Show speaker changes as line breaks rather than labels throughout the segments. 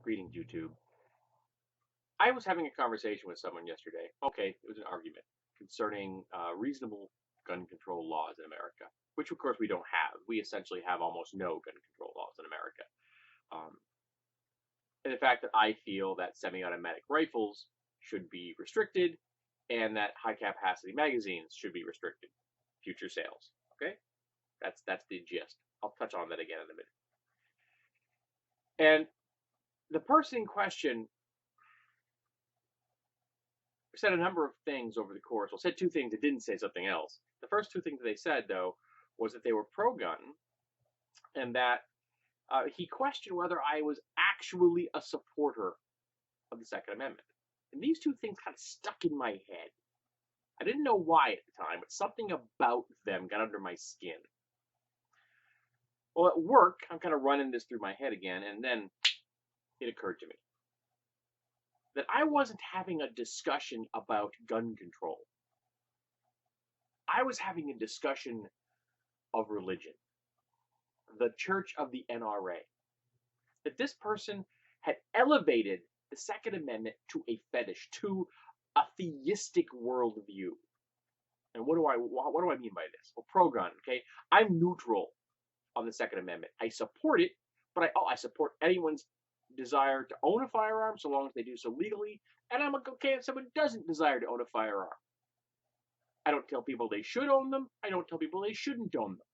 Greetings, YouTube. I was having a conversation with someone yesterday. Okay, it was an argument concerning reasonable gun control laws in America, which of course we don't have. We essentially have almost no gun control laws in America. Um, and the fact that I feel that semi-automatic rifles should be restricted and that high-capacity magazines should be restricted. Future sales. Okay, that's the gist. I'll touch on that again in a minute. And the person in question said a number of things over the course. Well, said two things. It didn't say something else. The first two things that they said, though, was that they were pro-gun, and that he questioned whether I was actually a supporter of the Second Amendment. And these two things kind of stuck in my head. I didn't know why at the time, but something about them got under my skin. Well, at work, I'm kind of running this through my head again, and then it occurred to me that I wasn't having a discussion about gun control. I was having a discussion of religion, the Church of the NRA. That this person had elevated the Second Amendment to a fetish, to a theistic worldview. And what do I mean by this? Well, pro-gun, okay? I'm neutral on the Second Amendment. I support it, but I support anyone's desire to own a firearm so long as they do so legally, and I'm okay if someone doesn't desire to own a firearm. I don't tell people they should own them. I don't tell people they shouldn't own them.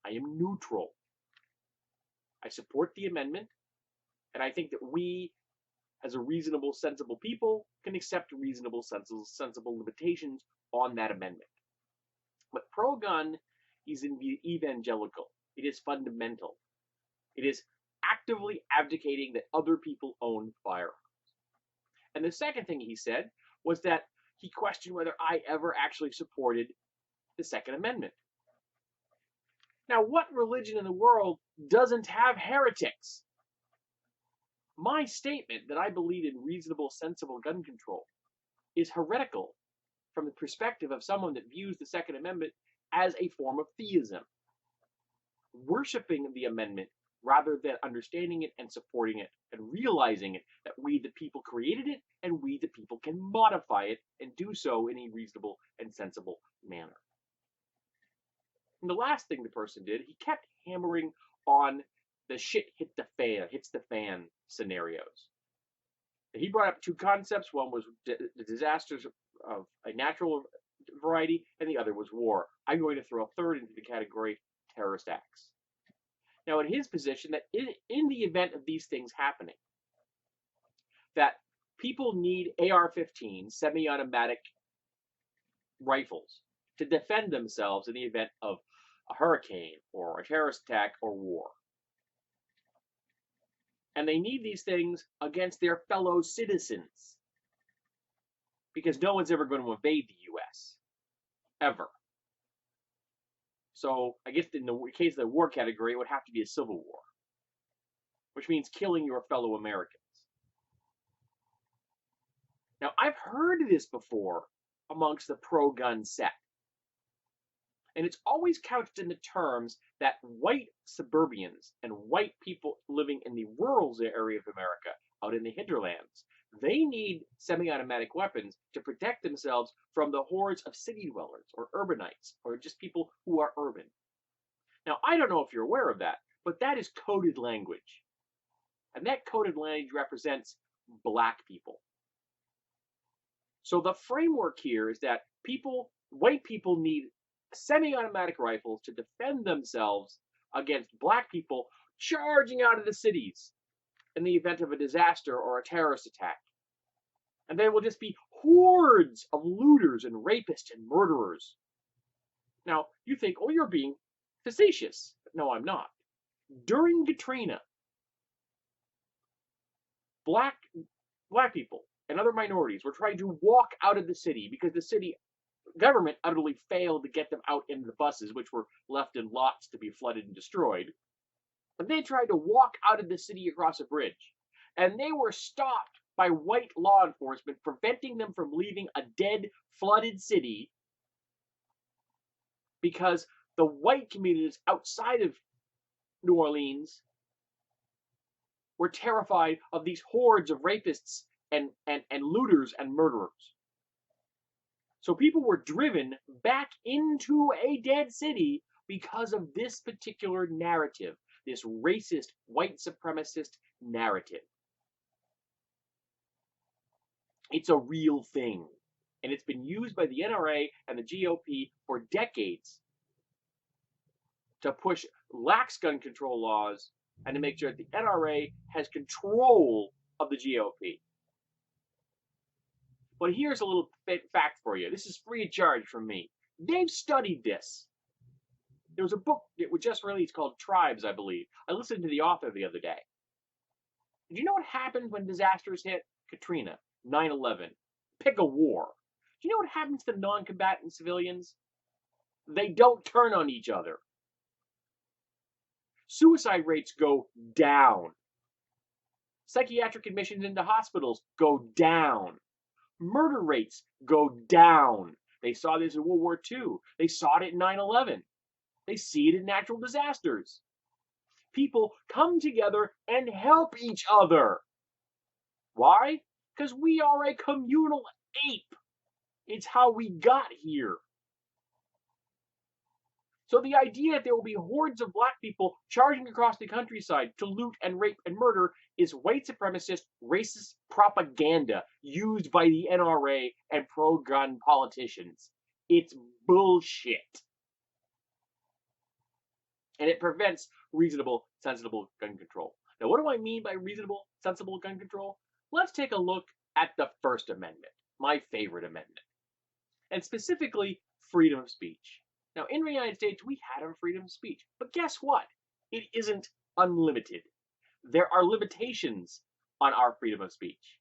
I am neutral. I support the amendment, and I think that we, as a reasonable, sensible people, can accept reasonable, sensible limitations on that amendment. But pro-gun is evangelical. It is fundamental. It is actively abdicating that other people own firearms. And the second thing he said was that he questioned whether I ever actually supported the Second Amendment. Now, what religion in the world doesn't have heretics? My statement that I believe in reasonable, sensible gun control is heretical from the perspective of someone that views the Second Amendment as a form of theism, worshiping the amendment rather than understanding it and supporting it and realizing it, that we the people created it and we the people can modify it and do so in a reasonable and sensible manner. And the last thing the person did, he kept hammering on the shit hits the fan scenarios. He brought up two concepts. One was the disasters of a natural variety, and the other was war. I'm going to throw a third into the category, terrorist acts. Now, in his position, that in the event of these things happening, that people need AR-15 semi-automatic rifles to defend themselves in the event of a hurricane or a terrorist attack or war. And they need these things against their fellow citizens, because no one's ever going to invade the U.S. ever. So I guess in the case of the war category, it would have to be a civil war, which means killing your fellow Americans. Now, I've heard this before amongst the pro-gun set, and it's always couched in the terms that white suburbians and white people living in the rural area of America, out in the hinterlands, they need semi-automatic weapons to protect themselves from the hordes of city dwellers or urbanites or just people who are urban. Now, I don't know if you're aware of that, but that is coded language. And that coded language represents black people. So the framework here is that white people need semi-automatic rifles to defend themselves against black people charging out of the cities in the event of a disaster or a terrorist attack. And there will just be hordes of looters and rapists and murderers. Now, you think, oh, you're being facetious. No, I'm not. During Katrina, black people and other minorities were trying to walk out of the city because the city government utterly failed to get them out into the buses, which were left in lots to be flooded and destroyed. And they tried to walk out of the city across a bridge. And they were stopped by white law enforcement, preventing them from leaving a dead, flooded city because the white communities outside of New Orleans were terrified of these hordes of rapists and looters and murderers. So people were driven back into a dead city because of this particular narrative, this racist, white supremacist narrative. It's a real thing. And it's been used by the NRA and the GOP for decades to push lax gun control laws and to make sure that the NRA has control of the GOP. But here's a little fact for you. This is free of charge from me. They've studied this. There was a book that was just released called Tribes, I believe. I listened to the author the other day. Do you know what happens when disasters hit? Katrina, 9/11, pick a war. Do you know what happens to non-combatant civilians? They don't turn on each other. Suicide rates go down. Psychiatric admissions into hospitals go down. Murder rates go down. They saw this in World War II. They saw it in 9/11. They see it in natural disasters. People come together and help each other. Why? Because we are a communal ape. It's how we got here. So the idea that there will be hordes of black people charging across the countryside to loot and rape and murder is white supremacist, racist propaganda used by the NRA and pro-gun politicians. It's bullshit. And it prevents reasonable, sensible gun control. Now, what do I mean by reasonable, sensible gun control? Let's take a look at the First Amendment, my favorite amendment, and specifically freedom of speech. Now, in the United States, we have freedom of speech, but guess what? It isn't unlimited. There are limitations on our freedom of speech.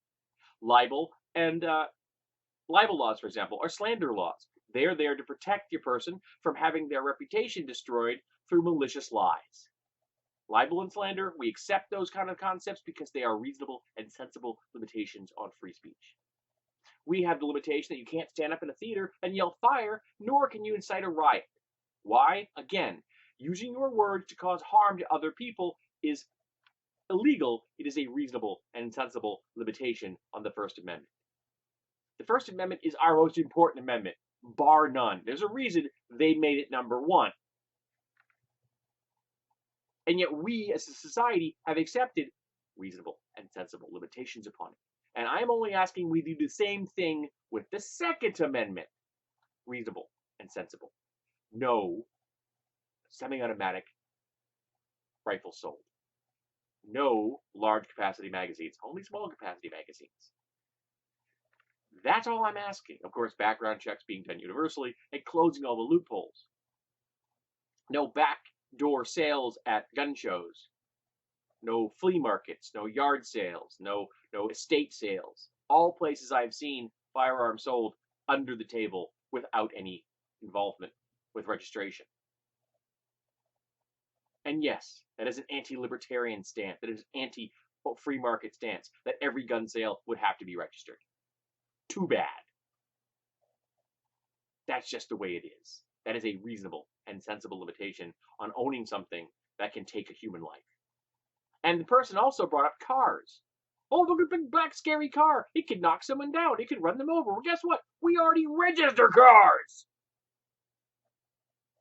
Libel and libel laws, for example, are slander laws. They're there to protect your person from having their reputation destroyed through malicious lies. Libel and slander, we accept those kind of concepts because they are reasonable and sensible limitations on free speech. We have the limitation that you can't stand up in a theater and yell fire, nor can you incite a riot. Why? Again, using your words to cause harm to other people is illegal. It is a reasonable and sensible limitation on the First Amendment. The First Amendment is our most important amendment, bar none. There's a reason they made it number one. And yet we, as a society, have accepted reasonable and sensible limitations upon it. And I'm only asking we do the same thing with the Second Amendment. Reasonable and sensible. No semi-automatic rifles sold. No large capacity magazines, only small capacity magazines. That's all I'm asking. Of course, background checks being done universally and closing all the loopholes. No backdoor sales at gun shows. No flea markets, no yard sales, no estate sales. All places I've seen firearms sold under the table without any involvement with registration. And yes, that is an anti-libertarian stance. That is an anti-free market stance, that every gun sale would have to be registered. Too bad. That's just the way it is. That is a reasonable and sensible limitation on owning something that can take a human life. And the person also brought up cars. Oh, look at the big black scary car. It could knock someone down. It could run them over. Well, guess what? We already register cars.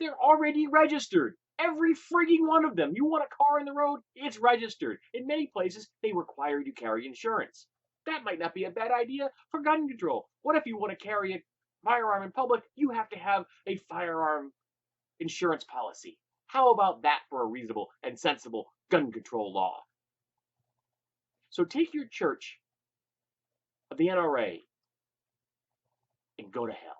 They're already registered. Every frigging one of them. You want a car in the road? It's registered. In many places, they require you to carry insurance. That might not be a bad idea for gun control. What if you want to carry a firearm in public? You have to have a firearm insurance policy. How about that for a reasonable and sensible gun control law? So take your church of the NRA and go to hell.